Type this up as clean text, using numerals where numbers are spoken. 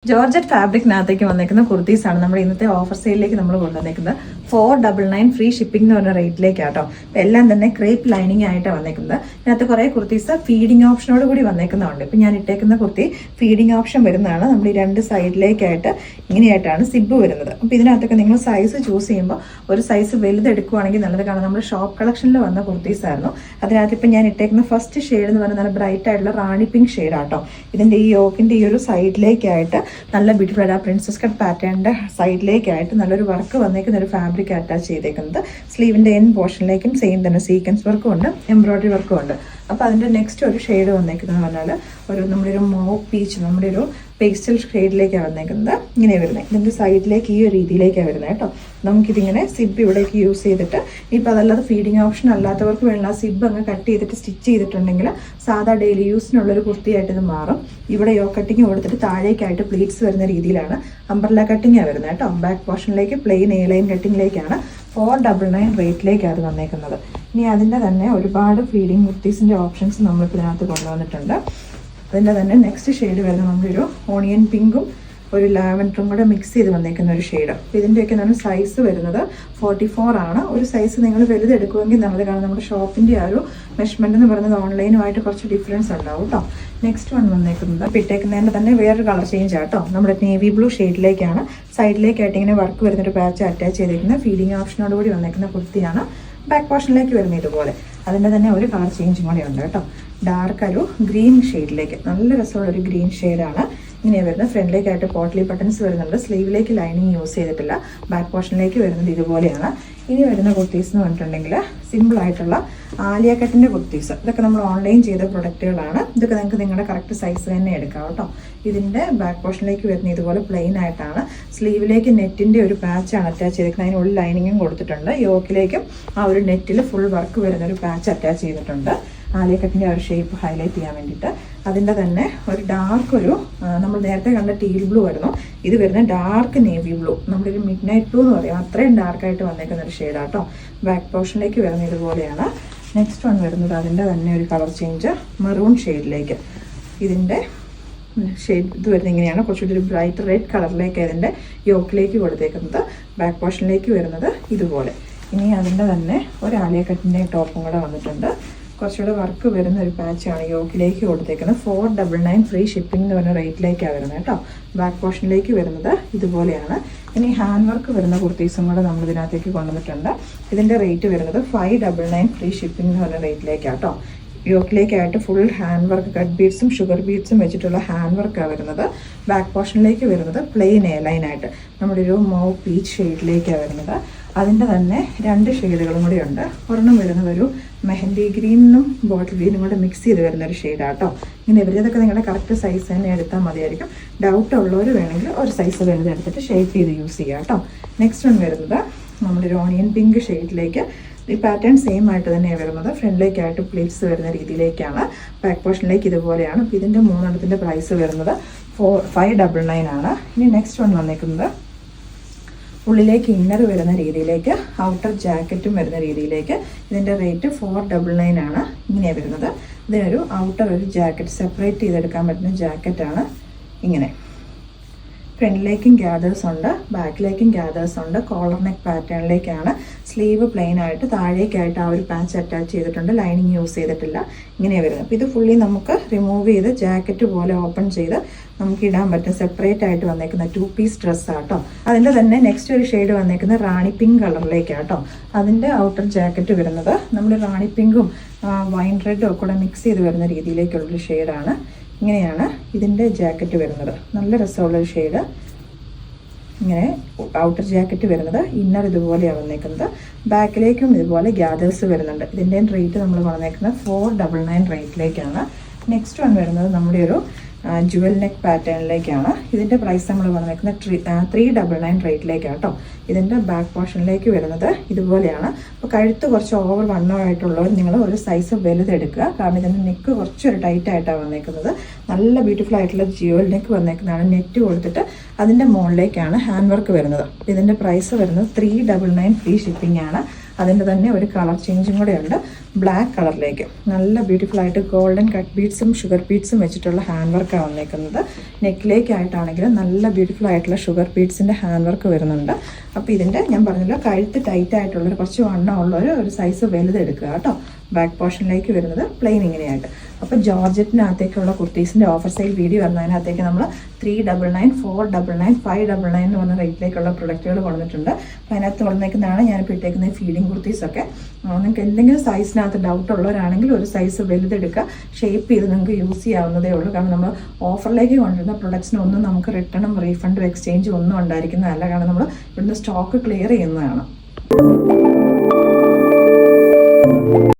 Georgette ഫാബ്രിക്കിനകത്തേക്ക് വന്നേക്കുന്ന കുർത്തീസാണ് നമ്മുടെ ഇന്നത്തെ ഓഫർ സെയിലിലേക്ക് നമ്മൾ കൊണ്ടുവന്നേക്കുന്നത്. 499 ഫ്രീ ഷിപ്പിംഗ് എന്ന് പറഞ്ഞ റേറ്റിലേക്കാട്ടോ. അപ്പം എല്ലാം തന്നെ ക്രേപ്പ് ലൈനിങ് ആയിട്ടാണ് വന്നേക്കുന്നത്. ഇതിനകത്ത് കുറേ കുർത്തീസ് ഫീഡിങ് ഓപ്ഷനോട് കൂടി വന്നേക്കുന്നതുണ്ട്. ഇപ്പം ഞാൻ ഇട്ടേക്കുന്ന കുർത്തി ഫീഡിങ് ഓപ്ഷൻ വരുന്നതാണ്. നമ്മൾ ഈ രണ്ട് സൈഡിലേക്കായിട്ട് ഇങ്ങനെയായിട്ടാണ് സിബ് വരുന്നത്. അപ്പോൾ ഇതിനകത്തൊക്കെ നിങ്ങൾ സൈസ് ചൂസ് ചെയ്യുമ്പോൾ ഒരു സൈസ് വലുതെടുക്കുവാണെങ്കിൽ നല്ലത്. കാരണം നമ്മുടെ ഷോപ്പ് കളക്ഷനിൽ വന്ന കുർത്തീസായിരുന്നു. അതിനകത്ത് ഇപ്പം ഞാൻ ഇട്ടേക്കുന്ന ഫസ്റ്റ് ഷെയ്ഡ് എന്ന് പറഞ്ഞാൽ നല്ല ബ്രൈറ്റ് ആയിട്ടുള്ള റാണി പിങ്ക് ഷെയ്ഡാട്ടോ. ഇതിൻ്റെ ഈ യോക്കിൻ്റെ ഈ ഒരു സൈഡിലേക്കായിട്ട് നല്ല ബ്യൂട്ടിഫുൾ ആയിട്ട് ആ പ്രിൻസസ് കട്ട് പാറ്റേണിൻ്റെ സൈഡിലേക്കായിട്ട് നല്ലൊരു വർക്ക് വന്നേക്കുന്ന ഒരു ഫാബ്രിക് അറ്റാച്ച് ചെയ്തേക്കുന്നത്. സ്ലീവിൻ്റെ എൻ പോർഷനിലേക്കും സെയിം തന്നെ സീക്വൻസ് വർക്കും ഉണ്ട്, എംബ്രോയിഡറി വർക്കും ഉണ്ട്. അപ്പോൾ അതിൻ്റെ നെക്സ്റ്റ് ഒരു ഷെയ്ഡ് വന്നേക്കുന്നത് പറഞ്ഞാൽ നമ്മുടെ ഒരു മോ പീച്ച്, നമ്മുടെ ഒരു പേസ്റ്റൽ ഷെയ്ഡിലേക്കാണ് വന്നേക്കുന്നത്. ഇങ്ങനെ വരുന്നത് ഇതിൻ്റെ സൈഡിലേക്ക് ഈ ഒരു രീതിയിലേക്കാണ് വരുന്നത് കേട്ടോ. നമുക്കിതിങ്ങനെ സിബ് ഇവിടേക്ക് യൂസ് ചെയ്തിട്ട്, ഇപ്പോൾ അതല്ലാതെ ഫീഡിങ് ഓപ്ഷൻ അല്ലാത്തവർക്ക് വേണ്ട സിബ് അങ്ങ് കട്ട് ചെയ്തിട്ട് സ്റ്റിച്ച് ചെയ്തിട്ടുണ്ടെങ്കിൽ സാധാ ഡെയിലി യൂസിനുള്ളൊരു കുർത്തിയായിട്ട് ഇത് മാറും. ഇവിടെ യോ കട്ടിങ് കൊടുത്തിട്ട് താഴേക്കായിട്ട് പ്ലീറ്റ്സ് വരുന്ന രീതിയിലാണ് അംബ്രല്ല കട്ടിങ്ങാണ് വരുന്നത് കേട്ടോ. ബാക്ക് പോർഷനിലേക്ക് പ്ലെയിൻ എ ലൈൻ കട്ടിങ്ങിലേക്കാണ് 499 റേറ്റിലേക്കാണ് വന്നേക്കുന്നത്. ഇനി അതിൻ്റെ തന്നെ ഒരുപാട് ഫീഡിങ് കുർത്തീസിൻ്റെ ഓപ്ഷൻസ് നമ്മളിപ്പോൾ ഇതിനകത്ത് കൊണ്ടുവന്നിട്ടുണ്ട്. അതിൻ്റെ തന്നെ നെക്സ്റ്റ് ഷെയ്ഡ് വരുന്നത് നമ്മളൊരു ഓണിയൻ പിങ്കും ഒരു ലാവൻഡറും കൂടെ മിക്സ് ചെയ്ത് വന്നേക്കുന്ന ഒരു ഷെയ്ഡ്. അപ്പോൾ ഇതിൻ്റെയൊക്കെ നമ്മൾ സൈസ് വരുന്നത് 44 ആണ്. ഒരു സൈസ് നിങ്ങൾ വലുതെടുക്കുമെങ്കിൽ നല്ലത്. കാരണം നമ്മുടെ ഷോപ്പിൻ്റെ ആ ഒരു മെഷർമെൻ്റ് എന്ന് പറയുന്നത് ഓൺലൈനുമായിട്ട് കുറച്ച് ഡിഫറൻസ് ഉണ്ടാവും കേട്ടോ. നെക്സ്റ്റ് വൺ വന്നേക്കുന്നത് ഇട്ടേക്കുന്നതിൻ്റെ തന്നെ വേറൊരു കളർ ചേഞ്ച് ആട്ടോ. നമ്മുടെ നേവി ബ്ലൂ ഷെയ്ഡിലേക്കാണ് സൈഡിലേക്കായിട്ട് ഇങ്ങനെ വർക്ക് വരുന്നൊരു പാച്ച് അറ്റാച്ച് ചെയ്തേക്കുന്ന ഫീഡിങ് ഓപ്ഷനോട് കൂടി വന്നേക്കുന്ന കുർത്തിയാണ്. ബാക്ക് പോർഷനിലേക്ക് വരുന്നത് ഇതുപോലെ. അതിൻ്റെ തന്നെ ഒരു കളർ ചേഞ്ചും കൂടി ഉണ്ട് കേട്ടോ. ഡാർക്ക് ഒരു ഗ്രീൻ ഷെയ്ഡിലേക്ക്, നല്ല രസമുള്ള ഒരു ഗ്രീൻ ഷെയ്ഡാണ് ഇങ്ങനെ വരുന്നത്. ഫ്രണ്ടിലേക്കായിട്ട് പോട്ട്ലി ബട്ടൺസ് വരുന്നുണ്ട്. സ്ലീവിലേക്ക് ലൈനിങ് യൂസ് ചെയ്തിട്ടില്ല. ബാക്ക് പോർഷനിലേക്ക് വരുന്നത് ഇതുപോലെയാണ്. ഇനി വരുന്ന കുർത്തീസ് എന്ന് പറഞ്ഞിട്ടുണ്ടെങ്കിൽ സിമ്പിളായിട്ടുള്ള ആലിയ കട്ടിൻ്റെ കുർത്തീസ്. ഇതൊക്കെ നമ്മൾ ഓൺലൈൻ ചെയ്ത പ്രൊഡക്റ്റുകളാണ്. ഇതൊക്കെ നിങ്ങൾക്ക് നിങ്ങളുടെ കറക്റ്റ് സൈസ് തന്നെ എടുക്കാം കേട്ടോ. ഇതിൻ്റെ ബാക്ക് പോർഷനിലേക്ക് വരുന്ന ഇതുപോലെ പ്ലെയിൻ ആയിട്ടാണ്. സ്ലീവിലേക്ക് നെറ്റിൻ്റെ ഒരു പാച്ചാണ് അറ്റാച്ച് ചെയ്തിരിക്കുന്നത്. അതിനുള്ളിൽ ലൈനിങ്ങും കൊടുത്തിട്ടുണ്ട്. യോക്കിലേക്കും ആ ഒരു നെറ്റിൽ ഫുൾ വർക്ക് വരുന്ന ഒരു പാച്ച് അറ്റാച്ച് ചെയ്തിട്ടുണ്ട്. ആലിയക്കട്ടിൻ്റെ ആ ഒരു ഷേപ്പ് ഹൈലൈറ്റ് ചെയ്യാൻ വേണ്ടിയിട്ട്. അതിൻ്റെ തന്നെ ഒരു ഡാർക്ക് ഒരു നമ്മൾ നേരത്തെ കണ്ട ടീൽ ബ്ലൂ ആയിരുന്നു. ഇത് വരുന്ന ഡാർക്ക് നേവി ബ്ലൂ, നമ്മുടെ ഒരു മിഡ് നൈറ്റ് ബ്ലൂ എന്ന് പറയും. അത്രയും ഡാർക്കായിട്ട് വന്നേക്കുന്ന ഒരു ഷെയ്ഡാട്ടോ. ബാക്ക് പോർഷനിലേക്ക് വരുന്ന ഇതുപോലെയാണ്. നെക്സ്റ്റ് വൺ വരുന്നത് അതിൻ്റെ തന്നെ ഒരു കളർ ചേഞ്ച് മെറൂൺ ഷെയ്ഡിലേക്ക്. ഇതിൻ്റെ ഷെയ്ഡ് ഇത് വരുന്നത് ഇങ്ങനെയാണ്. കുറച്ചുകൂടി ഒരു ബ്രൈറ്റ് റെഡ് കളറിലേക്ക് ഇതിൻ്റെ യോക്കിലേക്ക് കൊടുത്തേക്കുന്നത്. ബാക്ക് പോർഷനിലേക്ക് വരുന്നത് ഇതുപോലെ. ഇനി അതിൻ്റെ തന്നെ ഒരു ആലിയക്കട്ടിൻ്റെ ടോപ്പും കൂടെ വന്നിട്ടുണ്ട്. കുറച്ചുകൂടെ വർക്ക് വരുന്ന ഒരു പാച്ചാണ് യോക്കിലേക്ക് കൊടുത്തേക്കുന്നത്. 499 ഫ്രീ ഷിപ്പിംഗ് എന്ന് പറഞ്ഞ റേറ്റിലേക്കാണ് വരുന്നത് കേട്ടോ. ബാക്ക് പോർഷനിലേക്ക് വരുന്നത് ഇതുപോലെയാണ്. ഇനി ഹാൻഡ് വർക്ക് വരുന്ന കുർത്തീസും കൂടെ നമ്മൾ ഇതിനകത്തേക്ക് കൊണ്ടുവന്നിട്ടുണ്ട്. ഇതിൻ്റെ റേറ്റ് വരുന്നത് 599 ഫ്രീ ഷിപ്പിംഗ് എന്ന് പറഞ്ഞ റേറ്റിലേക്കാണ് കേട്ടോ. യോക്കിലേക്കായിട്ട് ഫുൾ ഹാൻഡ് വർക്ക്, കട്ട് ബീഡ്സും ഷുഗർ ബീഡ്സും വെച്ചിട്ടുള്ള ഹാൻഡ് വർക്കാണ് വരുന്നത്. ബാക്ക് പോർഷനിലേക്ക് വരുന്നത് പ്ലെയിൻ എ ലൈനായിട്ട് നമ്മുടെ ഒരു മൗ പീച്ച് ഷെയ്ഡിലേക്കാണ് വരുന്നത്. അതിൻ്റെ തന്നെ രണ്ട് ഷെയ്ഡുകളും കൂടി ഉണ്ട്. ഒരെണ്ണം വരുന്നത് ഒരു മെഹന്തി ഗ്രീനും ബോട്ടിൽ ഗ്രീനും കൂടെ മിക്സ് ചെയ്ത് വരുന്നൊരു ഷെയ്ഡാട്ടോ. ഇങ്ങനെ ഇവരതൊക്കെ നിങ്ങളുടെ കറക്റ്റ് സൈസ് തന്നെ എടുത്താൽ മതിയായിരിക്കും. ഡൗട്ട് ഉള്ളവർ വേണമെങ്കിൽ ഒരു സൈസ് വലുതെടുത്തിട്ട് ഷേപ്പ് ചെയ്ത് യൂസ് ചെയ്യാം കേട്ടോ. നെക്സ്റ്റ് വൺ വരുന്നത് നമ്മുടെ ഒരു ഓണിയൻ പിങ്ക് ഷെയ്ഡിലേക്ക്. ഈ പാറ്റേൺ സെയിം ആയിട്ട് തന്നെയാണ് വരുന്നത്. ഫ്രണ്ടിലേക്കായിട്ട് പ്ലീറ്റ്സ് വരുന്ന രീതിയിലേക്കാണ്. ബാക്ക് പോർഷനിലേക്ക് ഇതുപോലെയാണ്. അപ്പോൾ ഇതിൻ്റെ മൂന്നെണ്ണത്തിൻ്റെ പ്രൈസ് വരുന്നത് 599 ആണ്. ഇനി നെക്സ്റ്റ് വൺ വന്നേക്കുന്നത് ഉള്ളിലേക്ക് ഇന്നർ വരുന്ന രീതിയിലേക്ക്, ഔട്ടർ ജാക്കറ്റും വരുന്ന രീതിയിലേക്ക്. ഇതിൻ്റെ റേറ്റ് 499 ആണ്. ഇങ്ങനെയാണ് വരുന്നത്. ഇതിനൊരു ഔട്ടർ ഒരു ജാക്കറ്റ് സെപ്പറേറ്റ് ചെയ്തെടുക്കാൻ പറ്റുന്ന ജാക്കറ്റാണ്. ഇങ്ങനെ ഫ്രണ്ടിലേക്കും ഗ്യാദേഴ്സ് ഉണ്ട്, ബാക്കിലേക്കും ഗ്യാദേഴ്സ് ഉണ്ട്. കോളർ നെക്ക് പാറ്റേണിലേക്കാണ്. സ്ലീവ് പ്ലെയിൻ ആയിട്ട് താഴേക്കായിട്ട് ആ ഒരു പാച്ച് അറ്റാച്ച് ചെയ്തിട്ടുണ്ട്. ലൈനിങ് യൂസ് ചെയ്തിട്ടില്ല. ഇങ്ങനെയാണ് വരുന്നത്. അപ്പോൾ ഇത് ഫുള്ളി നമുക്ക് റിമൂവ് ചെയ്ത് ജാക്കറ്റ് പോലെ ഓപ്പൺ ചെയ്ത് നമുക്ക് ഇടാൻ പറ്റും. സെപ്പറേറ്റ് ആയിട്ട് വന്നേക്കുന്ന 2 പീസ് ഡ്രസ്സാട്ടോ. അതിൻ്റെ തന്നെ നെക്സ്റ്റ് ഒരു ഷെയ്ഡ് വന്നേക്കുന്ന റാണി പിങ്ക് കളറിലേക്കാട്ടോ. അതിൻ്റെ ഔട്ടർ ജാക്കറ്റ് വരുന്നത് നമ്മൾ റാണി പിങ്കും വൈൻ റെഡും ഒക്കെ കൂടെ മിക്സ് ചെയ്ത് വരുന്ന രീതിയിലേക്കുള്ളൊരു ഷെയ്ഡാണ്. ഇങ്ങനെയാണ് ഇതിൻ്റെ ജാക്കറ്റ് വരുന്നത്. നല്ല രസമുള്ളൊരു ഷെയ്ഡ്. ഇങ്ങനെ ഔട്ടർ ജാക്കറ്റ് വരുന്നത്. ഇന്നർ ഇതുപോലെയാണ് വന്നേക്കുന്നത്. ബാക്കിലേക്കും ഇതുപോലെ ഗ്യാദേഴ്സ് വരുന്നുണ്ട്. ഇതിൻ്റെ റേറ്റ് നമ്മൾ വന്നേക്കുന്നത് 499 റേറ്റിലേക്കാണ്. നെക്സ്റ്റ് വൺ വരുന്നത് നമ്മുടെ ഒരു ജുവൽ നെക്ക് പാറ്റേണിലേക്കാണ്. ഇതിൻ്റെ പ്രൈസ് നമ്മൾ വന്നേക്കുന്നത് 399 റേറ്റിലേക്കാണ് കേട്ടോ. ഇതിൻ്റെ ബാക്ക് പോർഷനിലേക്ക് വരുന്നത് ഇതുപോലെയാണ്. അപ്പോൾ കഴുത്ത് കുറച്ച് ഓവർ വണ്ണമായിട്ടുള്ളവർ നിങ്ങൾ ഒരു സൈസ് വലുതെടുക്കുക. കാരണം ഇതിൻ്റെ നെക്ക് കുറച്ചൊരു ടൈറ്റ് ആയിട്ടാണ് വന്നേക്കുന്നത്. നല്ല ബ്യൂട്ടിഫുൾ ആയിട്ടുള്ള ജുവൽ നെക്ക് വന്നേക്കുന്നതാണ്. നെറ്റ് കൊടുത്തിട്ട് അതിൻ്റെ മുകളിലേക്കാണ് ഹാൻഡ് വർക്ക് വരുന്നത്. അപ്പോൾ ഇതിൻ്റെ പ്രൈസ് വരുന്നത് 399 ഫ്രീ ഷിപ്പിംഗ് ആണ്. അതിൻ്റെ തന്നെ ഒരു കളർ ചേഞ്ചും കൂടെ ഉണ്ട്, ബ്ലാക്ക് കളറിലേക്ക്. നല്ല ബ്യൂട്ടിഫുൾ ആയിട്ട് ഗോൾഡൻ കട്ട് ബീഡ്സും ഷുഗർ ബീഡ്സും വെച്ചിട്ടുള്ള ഹാൻഡ് വർക്കാണ് വന്നേക്കുന്നത്. നെക്കിലേക്കായിട്ടാണെങ്കിലും നല്ല ബ്യൂട്ടിഫുൾ ആയിട്ടുള്ള ഷുഗർ ബീഡ്സിൻ്റെ ഹാൻഡ് വർക്ക് വരുന്നുണ്ട്. അപ്പോൾ ഇതിൻ്റെ ഞാൻ പറഞ്ഞല്ലോ കഴുത്ത് ടൈറ്റ് ആയിട്ടുള്ളൊരു കുറച്ച് വണ്ണമുള്ളൊരു ഒരു സൈസ് വലുത് എടുക്കുക കേട്ടോ. ബാക്ക് പോർഷനിലേക്ക് വരുന്നത് പ്ലെയിൻ ഇങ്ങനെയായിട്ട്. അപ്പോൾ ജോർജറ്റിനകത്തേക്കുള്ള കുർത്തീസിൻ്റെ ഓഫർ സെയിൽ വീഡിയോ വരുന്നതിനകത്തേക്ക് നമ്മൾ 399, 499, 599 എന്ന് പറഞ്ഞ റേറ്റിലേക്കുള്ള പ്രൊഡക്റ്റുകൾ കൊണ്ടുവന്നിട്ടുണ്ട്. അപ്പോൾ അതിനകത്ത് വന്നേക്കുന്നതാണ് ഞാനിപ്പോൾ ഇട്ടേക്കുന്ന ഫീഡിങ് കുർത്തീസൊക്കെ. നിങ്ങൾക്ക് എന്തെങ്കിലും സൈസിനകത്ത് ഡൗട്ട് ഉള്ളവരാണെങ്കിൽ ഒരു സൈസ് വലുതെടുക്കുക, ഷേപ്പ് ചെയ്ത് നിങ്ങൾക്ക് യൂസ് ചെയ്യാവുന്നതേ ഉള്ളൂ. കാരണം നമ്മൾ ഓഫറിലേക്ക് കൊണ്ടുവരുന്ന പ്രൊഡക്ട്സിനൊന്നും നമുക്ക് റിട്ടേണും റീഫണ്ടും എക്സ്ചേഞ്ചും ഒന്നും ഉണ്ടായിരിക്കുന്നതല്ല. കാരണം നമ്മൾ ഇവിടുന്ന് സ്റ്റോക്ക് ക്ലിയർ ചെയ്യുന്നതാണ്.